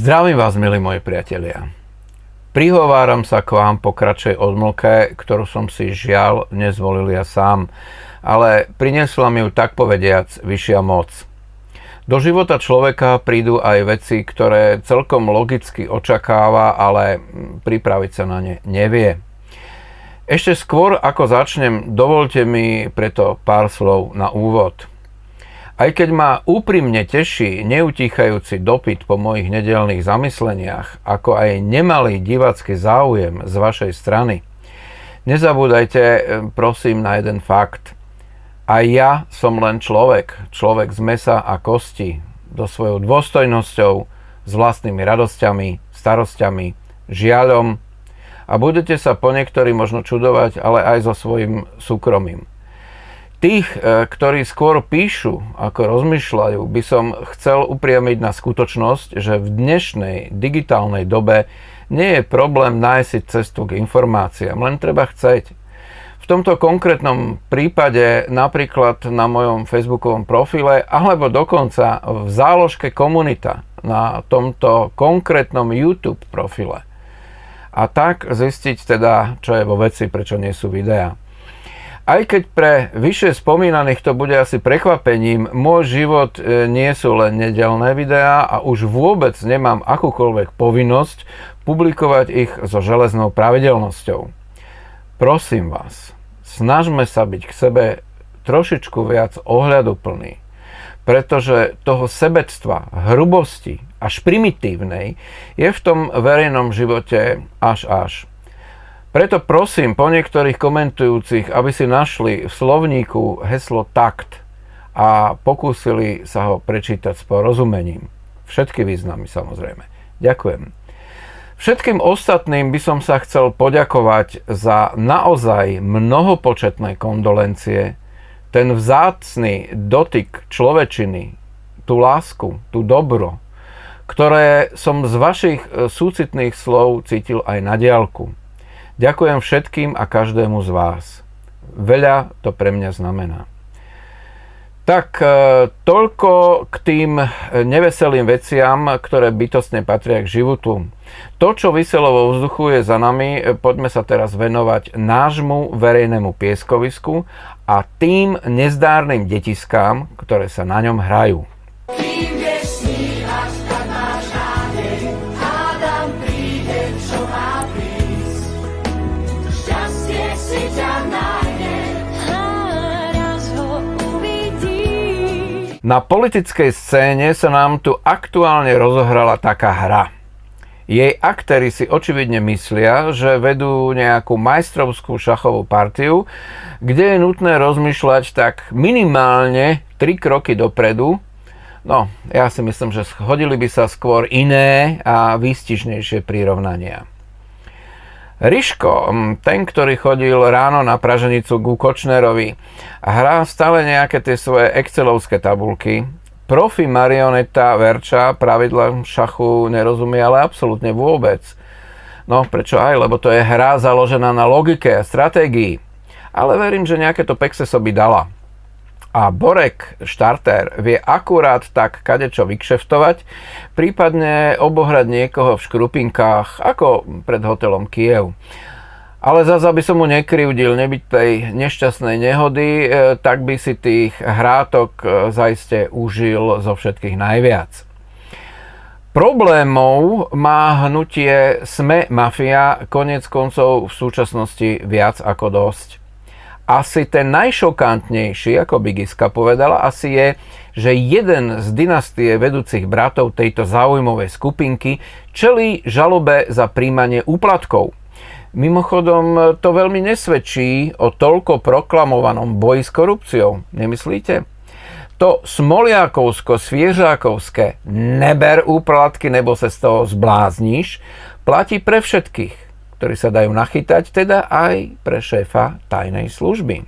Zdravím vás, milí moji priatelia. Prihováram sa k vám po kratšej odmlke, ktorú som si žiaľ nezvolil ja sám, ale priniesla mi ju tak povediac vyššia moc. Do života človeka prídu aj veci, ktoré celkom logicky očakáva, ale pripraviť sa na ne nevie. Ešte skôr ako začnem, dovolte mi preto pár slov na úvod. Aj keď ma úprimne teší neutíchajúci dopyt po mojich nedeľných zamysleniach, ako aj nemalý divácky záujem z vašej strany, nezabúdajte prosím na jeden fakt. Aj ja som len človek z mesa a kosti, so svojou dôstojnosťou, s vlastnými radosťami, starosťami, žiaľom a budete sa po niektorí možno čudovať, ale aj so svojím súkromím. Tých, ktorí skôr píšu, ako rozmýšľajú, by som chcel upriamiť na skutočnosť, že v dnešnej digitálnej dobe nie je problém nájsť si cestu k informáciám, len treba chceť. V tomto konkrétnom prípade napríklad na mojom facebookovom profile alebo dokonca v záložke komunita na tomto konkrétnom YouTube profile. A tak zistiť teda, čo je vo veci, prečo nie sú videá. Aj keď pre vyššie spomínaných to bude asi prekvapením, môj život nie sú len nedeľné videá a už vôbec nemám akúkoľvek povinnosť publikovať ich so železnou pravidelnosťou. Prosím vás, snažme sa byť k sebe trošičku viac ohľaduplný, pretože toho sebectva, hrubosti až primitívnej je v tom verejnom živote až. Preto prosím po niektorých komentujúcich, aby si našli v slovníku heslo takt a pokúsili sa ho prečítať s porozumením. Všetky významy samozrejme. Ďakujem. Všetkým ostatným by som sa chcel poďakovať za naozaj mnohopočetné kondolencie, ten vzácny dotyk človečiny, tú lásku, tú dobro, ktoré som z vašich súcitných slov cítil aj na diaľku. Ďakujem všetkým a každému z vás. Veľa to pre mňa znamená. Tak toľko k tým neveselým veciam, ktoré bytostne patria k životu. To, čo viselo vo vzduchu, je za nami. Poďme sa teraz venovať nášmu verejnému pieskovisku a tým nezdárnym detiskám, ktoré sa na ňom hrajú. Na politickej scéne sa nám tu aktuálne rozohrala taká hra. Jej aktéri si očividne myslia, že vedú nejakú majstrovskú šachovú partiu, kde je nutné rozmýšľať tak minimálne 3 kroky dopredu. No, ja si myslím, že hodili by sa skôr iné a výstižnejšie prirovnania. Riško, ten, ktorý chodil ráno na praženicu ku Kočnerovi a hrá stále nejaké tie svoje excelovské tabulky. Profi marioneta Verča pravidlám šachu nerozumie, ale absolútne vôbec. No prečo aj, lebo to je hra založená na logike a stratégii. Ale verím, že nejaké to pekse by dala. A Borek, štartér, vie akurát tak kadečo vykšeftovať, prípadne obohrať niekoho v škrupinkách, ako pred hotelom Kiev. Ale zase, aby som mu nekrivdil, nebyť tej nešťastnej nehody, tak by si tých hrátok zaiste užil zo všetkých najviac. Problémov má hnutie Sme mafia koniec koncov v súčasnosti viac ako dosť. Asi ten najšokantnejší, ako by Giska povedala, asi je, že jeden z dynastie vedúcich bratov tejto záujmovej skupinky čelí žalobe za príjmanie úplatkov. Mimochodom, to veľmi nesvedčí o toľko proklamovanom boji s korupciou, nemyslíte? To smoliakovsko-sviežákovské neber úplatky, nebo sa z toho zblázniš, platí pre všetkých, ktorí sa dajú nachytať, teda aj pre šéfa tajnej služby.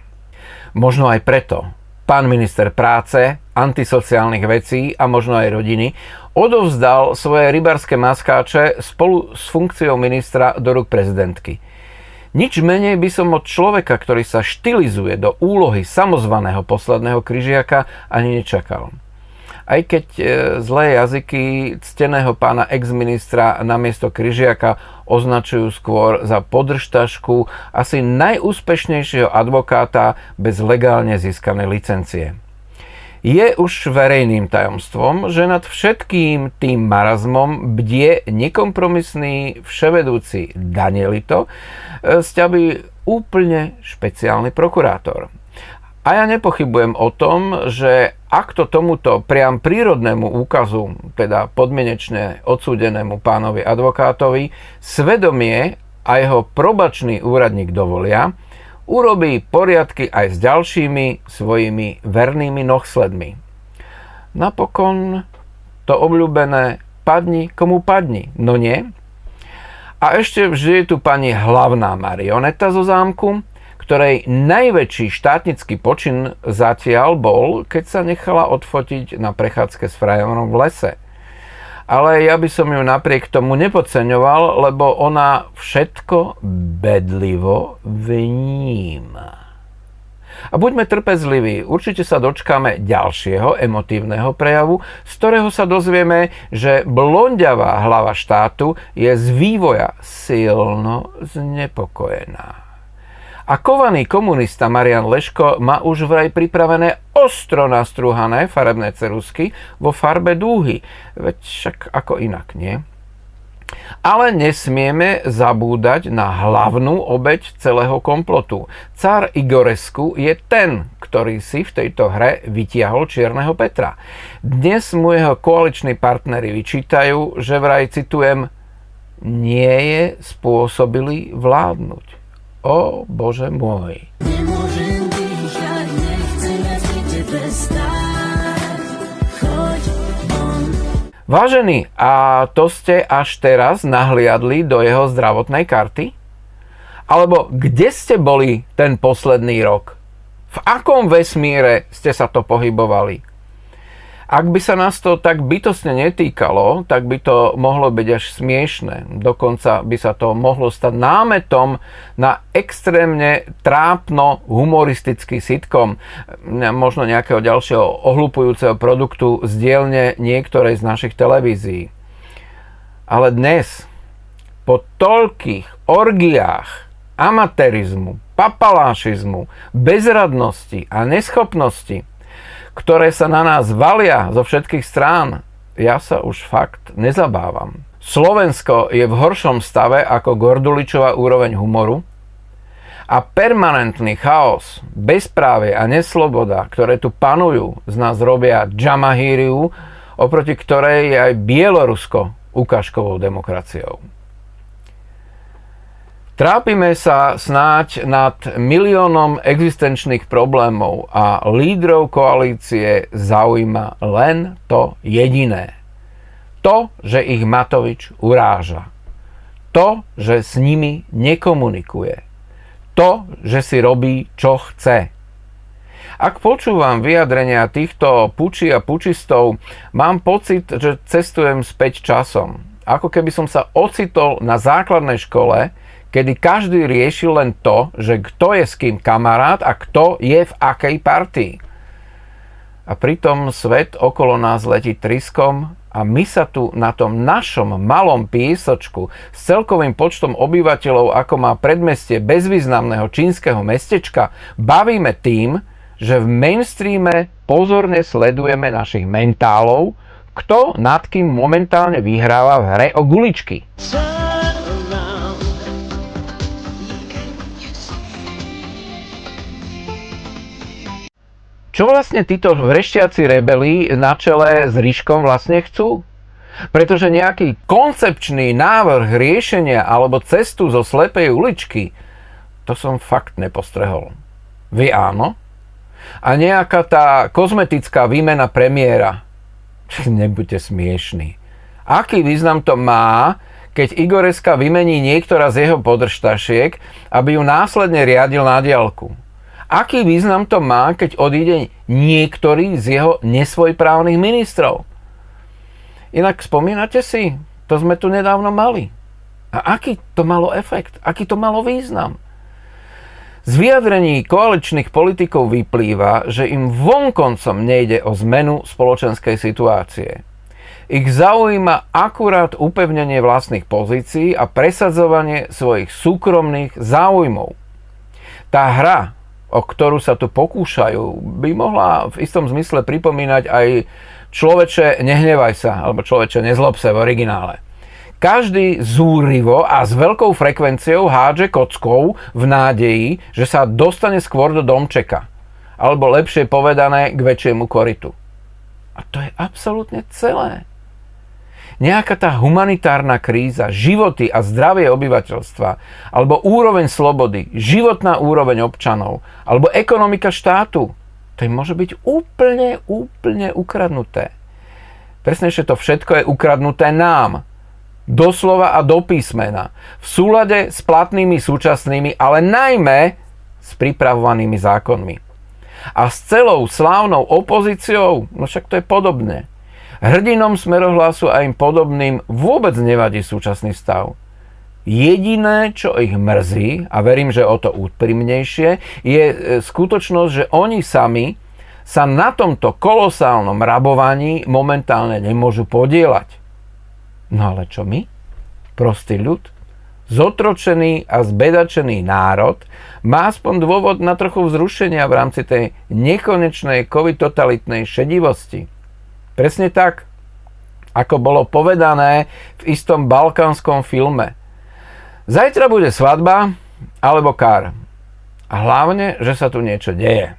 Možno aj preto pán minister práce, antisociálnych vecí a možno aj rodiny odovzdal svoje rybárske maskáče spolu s funkciou ministra do rúk prezidentky. Nič menej by som od človeka, ktorý sa štilizuje do úlohy samozvaného posledného križiaka, ani nečakal. Aj keď zlé jazyky cteného pána ex-ministra namiesto Kryžiaka označujú skôr za podržtašku asi najúspešnejšieho advokáta bez legálne získanej licencie. Je už verejným tajomstvom, že nad všetkým tým marazmom bdie nekompromisný vševedúci Danielito, sťaby úplne špeciálny prokurátor. A ja nepochybujem o tom, že ak to tomuto priam prírodnému úkazu, teda podmienečne odsúdenému pánovi advokátovi, svedomie a jeho probačný úradník dovolia, urobí poriadky aj s ďalšími svojimi vernými nohsledmi. Napokon to obľúbené padni komu padni, no nie? A ešte vždy je tu pani hlavná marioneta zo zámku, ktorej najväčší štátnický počin zatiaľ bol, keď sa nechala odfotiť na prechádzke s frajerom v lese. Ale ja by som ju napriek tomu nepodceňoval, lebo ona všetko bedlivo vníma. A buďme trpezliví, určite sa dočkáme ďalšieho emotívneho prejavu, z ktorého sa dozvieme, že blonďavá hlava štátu je z vývoja silno znepokojená. A kovaný komunista Marian Leško má už vraj pripravené ostro nastrúhané farebné ceruzky vo farbe dúhy. Veď však ako inak, nie? Ale nesmieme zabúdať na hlavnú obeť celého komplotu. Cár Igorescu je ten, ktorý si v tejto hre vytiahol Čierneho Petra. Dnes mu jeho koaliční partneri vyčítajú, že vraj, citujem, nie je spôsobilý vládnuť. O Bože môj. Nemôžem dýchať, nechcem viac pri tebe stáť. Choď von. Vážení, a to ste až teraz nahliadli do jeho zdravotnej karty? Alebo kde ste boli ten posledný rok? V akom vesmíre ste sa to pohybovali? Ak by sa nás to tak bytostne netýkalo, tak by to mohlo byť až smiešne. Dokonca by sa to mohlo stať námetom na extrémne trápno humoristický sitcom, možno nejakého ďalšieho ohľupujúceho produktu z dielne niektorej z našich televízií. Ale dnes, po toľkých orgiách amatérizmu, papalášizmu, bezradnosti a neschopnosti, ktoré sa na nás valia zo všetkých strán, ja sa už fakt nezabávam. Slovensko je v horšom stave ako Gorduličová úroveň humoru a permanentný chaos, bezprávie a nesloboda, ktoré tu panujú, z nás robia džamahíriu, oproti ktorej je aj Bielorusko ukážkovou demokraciou. Trápime sa snáď nad miliónom existenčných problémov a lídrov koalície zaujíma len to jediné. To, že ich Matovič uráža. To, že s nimi nekomunikuje. To, že si robí, čo chce. Ak počúvam vyjadrenia týchto pučí a pučistov, mám pocit, že cestujem späť časom. Ako keby som sa ocitol na základnej škole, kedy každý riešil len to, že kto je s kým kamarát a kto je v akej partii. A pritom svet okolo nás letí tryskom a my sa tu na tom našom malom piesočku s celkovým počtom obyvateľov, ako má predmestie bezvýznamného čínskeho mestečka, bavíme tým, že v mainstreame pozorne sledujeme našich mentálov, kto nad kým momentálne vyhráva v hre o guličky. Čo vlastne títo vrešťaci rebeli na čele s Riškom vlastne chcú? Pretože nejaký koncepčný návrh riešenia alebo cestu zo slepej uličky, to som fakt nepostrehol. Vy áno? A nejaká tá kozmetická výmena premiéra? Nebuďte smiešní. Aký význam to má, keď Igoreska vymení niektorá z jeho podržtašiek, aby ju následne riadil na diaľku? Aký význam to má, keď odíde niektorý z jeho nesvojprávnych ministrov? Inak spomínate si, to sme tu nedávno mali. A aký to malo efekt? Aký to malo význam? Z vyjadrení koaličných politikov vyplýva, že im vonkoncom nejde o zmenu spoločenskej situácie. Ich zaujíma akurát upevnenie vlastných pozícií a presadzovanie svojich súkromných záujmov. Tá hra, o ktorú sa tu pokúšajú, by mohla v istom zmysle pripomínať aj človeče nehnevaj sa, alebo človeče nezlob sa v originále. Každý zúrivo a s veľkou frekvenciou hádže kockou v nádeji, že sa dostane skôr do domčeka. Alebo lepšie povedané k väčšiemu korytu. A to je absolútne celé. Nejaká tá humanitárna kríza, životy a zdravie obyvateľstva, alebo úroveň slobody, životná úroveň občanov, alebo ekonomika štátu, to im môže byť úplne ukradnuté. Presnejšie to všetko je ukradnuté nám. Doslova a do písmena. V súlade s platnými súčasnými, ale najmä s pripravovanými zákonmi. A s celou slávnou opozíciou, no však to je podobné. Hrdinom Smerohlasu a im podobným vôbec nevadí súčasný stav. Jediné, čo ich mrzí, a verím, že o to úprimnejšie, je skutočnosť, že oni sami sa na tomto kolosálnom rabovaní momentálne nemôžu podieľať. No ale čo my? Prostý ľud? Zotročený a zbedačený národ má aspoň dôvod na trochu vzrušenia v rámci tej nekonečnej covid-totalitnej šedivosti. Presne tak, ako bolo povedané v istom balkánskom filme. Zajtra bude svadba alebo kár. A hlavne, že sa tu niečo deje.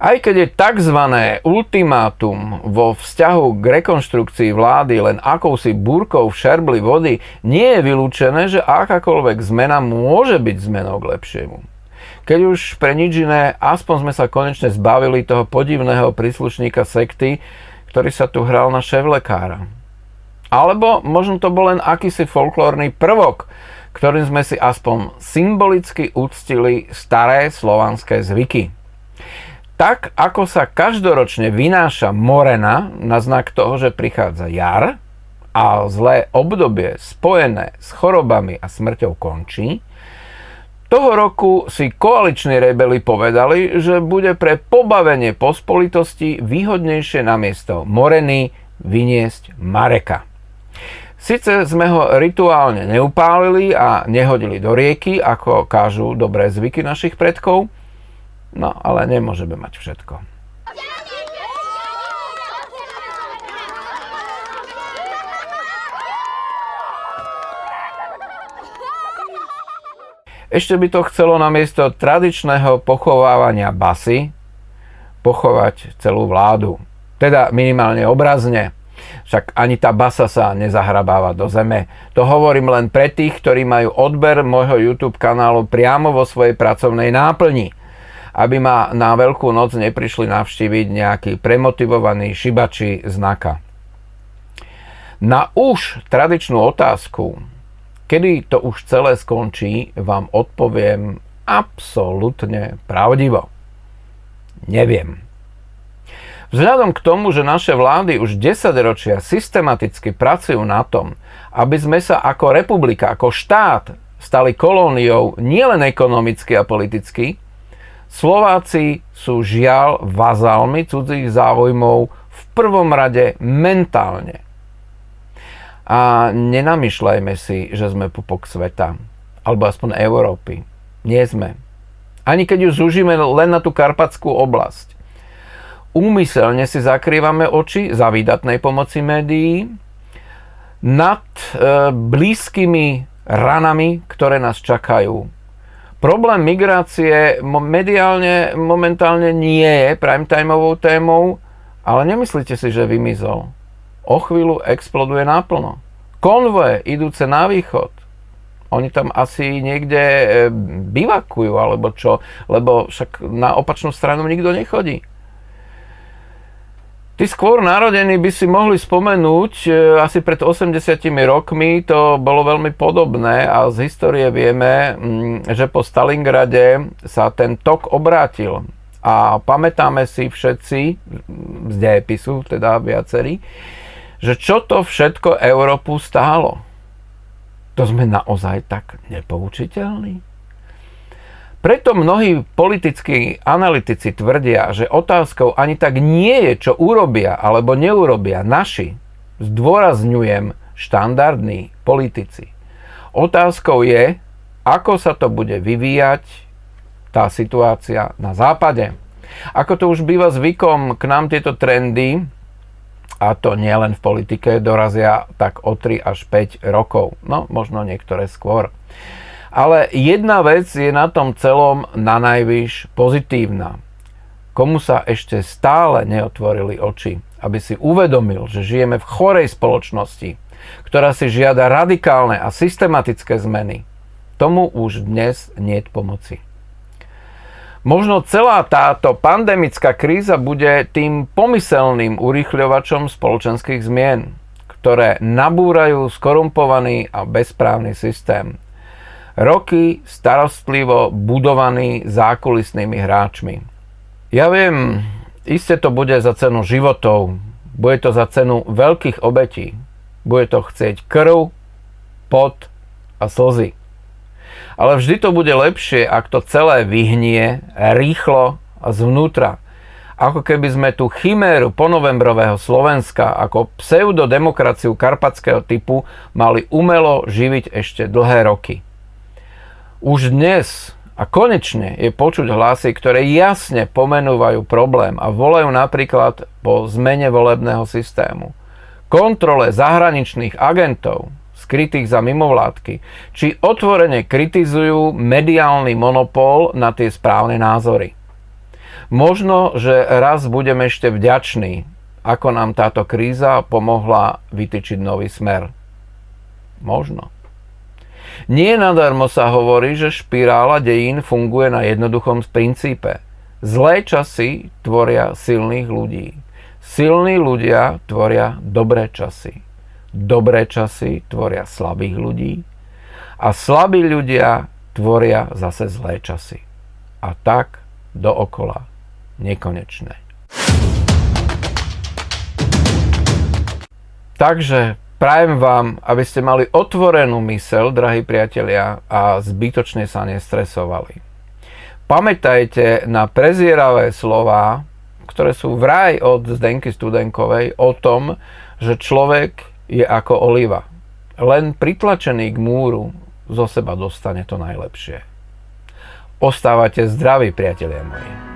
Aj keď je tzv. Ultimátum vo vzťahu k rekonštrukcii vlády len akousi búrkou v šerbli vody, nie je vylúčené, že akákoľvek zmena môže byť zmenou k lepšiemu. Keď už pre nič iné, aspoň sme sa konečne zbavili toho podivného príslušníka sekty, ktorý sa tu hral na šéflekára. Alebo možno to bol len akýsi folklórny prvok, ktorým sme si aspoň symbolicky uctili staré slovanské zvyky. Tak, ako sa každoročne vynáša morena na znak toho, že prichádza jar a zlé obdobie spojené s chorobami a smrťou končí, toho roku si koaliční rebeli povedali, že bude pre pobavenie pospolitosti výhodnejšie namiesto moreny vyniesť Mareka. Sice sme ho rituálne neupálili a nehodili do rieky, ako kážu dobré zvyky našich predkov, no, ale nemôžeme mať všetko. Ešte by to chcelo namiesto tradičného pochovávania basy pochovať celú vládu. Teda minimálne obrazne. Však ani tá basa sa nezahrabáva do zeme. To hovorím len pre tých, ktorí majú odber môjho YouTube kanálu priamo vo svojej pracovnej náplni, aby ma na Veľkú noc neprišli navštíviť nejakí premotivovaní šibači znaka. Na už tradičnú otázku, kedy to už celé skončí, vám odpoviem absolútne pravdivo. Neviem. Vzhľadom k tomu, že naše vlády už 10 ročia systematicky pracujú na tom, aby sme sa ako republika, ako štát stali kolóniou nielen ekonomicky a politicky, Slováci sú žiaľ vazálmi cudzích záujmov v prvom rade mentálne. A nenamýšľajme si, že sme pupok sveta, alebo aspoň Európy. Nie sme. Ani keď ju zúžime len na tú karpatskú oblasť. Úmyselne si zakrývame oči za výdatnej pomoci médií nad blízkymi ranami, ktoré nás čakajú. Problém migrácie mediálne momentálne nie je primetimeovou témou, ale nemyslíte si, že vymizol. O chvíľu exploduje naplno. Konvoje idúce na východ. Oni tam asi niekde bivakujú, alebo čo, lebo však na opačnú stranu nikto nechodí. Tí skôr narodení by si mohli spomenúť, asi pred 80 rokmi to bolo veľmi podobné a z histórie vieme, že po Stalingrade sa ten tok obrátil. A pamätáme si všetci, z dejepisu teda viacerí, že čo to všetko Európu stálo. To sme naozaj tak nepoučiteľní? Preto mnohí politickí analytici tvrdia, že otázkou ani tak nie je, čo urobia alebo neurobia naši, zdôrazňujem, štandardní politici. Otázkou je, ako sa to bude vyvíjať tá situácia na západe. Ako to už býva zvykom, k nám tieto trendy, a to nie len v politike, dorazia tak o 3 až 5 rokov. No, možno niektoré skôr. Ale jedna vec je na tom celom nanajvýš pozitívna. Komu sa ešte stále neotvorili oči, aby si uvedomil, že žijeme v chorej spoločnosti, ktorá si žiada radikálne a systematické zmeny, tomu už dnes niet pomoci. Možno celá táto pandemická kríza bude tým pomyselným urýchľovačom spoločenských zmien, ktoré nabúrajú skorumpovaný a bezprávny systém. Roky starostlivo budovaný zákulisnými hráčmi. Ja viem, iste to bude za cenu životov, bude to za cenu veľkých obetí, bude to chcieť krv, pot a slzy. Ale vždy to bude lepšie, ak to celé vyhnie rýchlo a zvnútra. Ako keby sme tú chiméru ponovembrového Slovenska ako pseudodemokraciu karpatského typu mali umelo živiť ešte dlhé roky. Už dnes a konečne je počuť hlasy, ktoré jasne pomenúvajú problém a volajú napríklad po zmene volebného systému, kontrole zahraničných agentov, skrytých za mimovládky, či otvorene kritizujú mediálny monopol na tie správne názory. Možno, že raz budeme ešte vďační, ako nám táto kríza pomohla vytyčiť nový smer. Možno. Nie nadarmo sa hovorí, že špirála dejín funguje na jednoduchom princípe. Zlé časy tvoria silných ľudí. Silní ľudia tvoria dobré časy. Dobré časy tvoria slabých ľudí. A slabí ľudia tvoria zase zlé časy. A tak dookola. Nekonečné. Takže prajem vám, aby ste mali otvorenú myseľ, drahí priatelia, a zbytočne sa nestresovali. Pamätajte na prezieravé slová, ktoré sú vraj od Zdenky Studenkovej o tom, že človek je ako oliva. Len pritlačený k múru zo seba dostane to najlepšie. Ostávate zdraví, priatelia moji.